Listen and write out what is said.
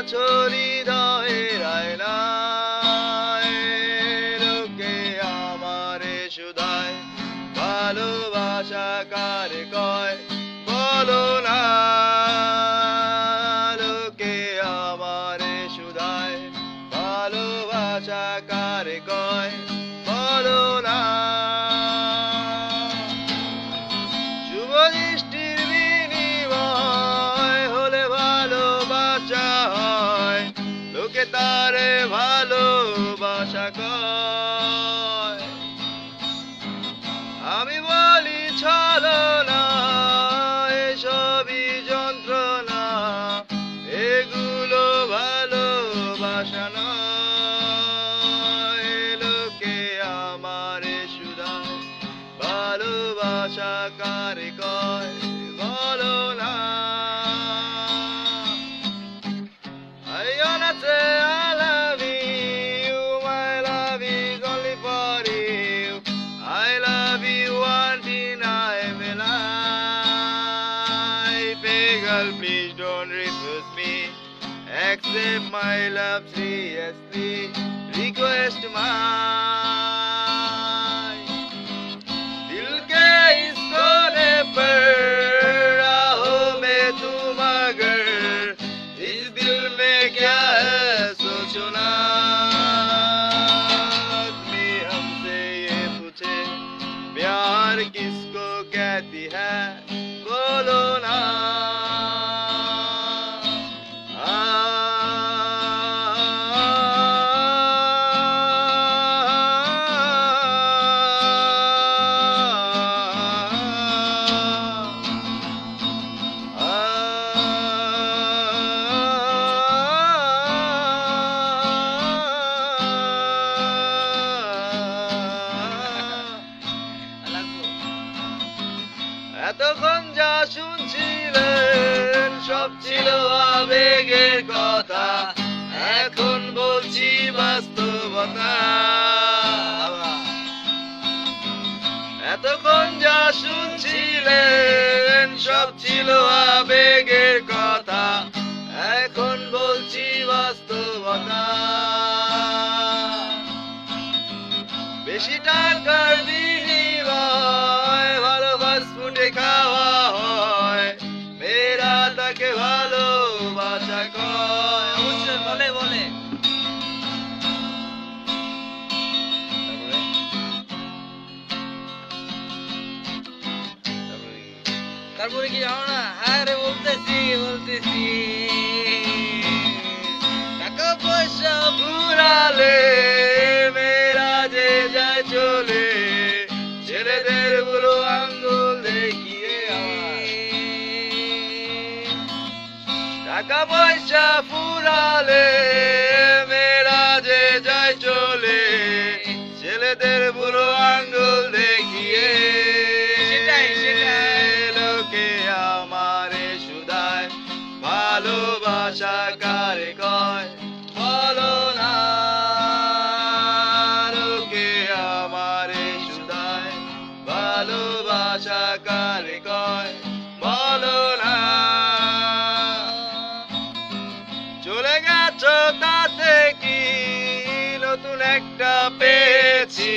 আছো হৃদয়ের আয়নায়, লোকে আমারে শুধায় ভালোবাসা কারে কয় বলো না, লোকে আমারে শুধায় ভালোবাসা কারে কয় বলো না। শুভ দৃষ্টির বিনিময় হলে ভালোবাসা হয়, লোকে তারে ভালোবাসা কয়। আমি বলি ছলনা, এসবই যন্ত্রণা, এগুলো ভালোবাসা নয়, লোকে আমারে শুধায় ভালোবাসা কারে কয় বলো না। I wanna say I love you, my love is only for you, I love you undeniably. Hey girl, please don't refuse me, accept my love seriously, request my दिल के इस कोने पर राहों में तुम अगर, इस दिल में क्या है सोचो ना। आदमी हमसे ये पूछे प्यार किसको कहती है बोलो ना। এতক্ষণ যা শুনছিলেন সব ছিল আবেগের কথা, এখন বলছি বাস্তবতা। এতক্ষণ যা শুনছিলেন সব ছিল আবেগের কথা, এখন বলছি বাস্তবতা। বেশি টাকার বিনিময় ভালো ফাস্টফুডে খাওয়া হয়, মেয়েরা তাকে ভালোবাসা কয়। অবশ্যই বলে বলে। তারপরে কি জানো না? আরে বলতেছি টাকা পয়সা ফুরালে মেয়েরা যে যায় চলে, ছেলেদের বুড়ো আঙ্গুল দেখিয়ে আমার। টাকা পয়সা ফুরালে মেয়েরা যে যায় চলে, ছেলেদের বুড়ো আঙ্গুল দেখিয়ে। সেটাই। লোকে আমারে শুধায় ভালোবাসা কারে কয় বলো না, লোকে আমারে শুধায় ভালোবাসা কারে কয় বলো না। চলে গেছো তাতে কি নতুন একটা পেয়েছি,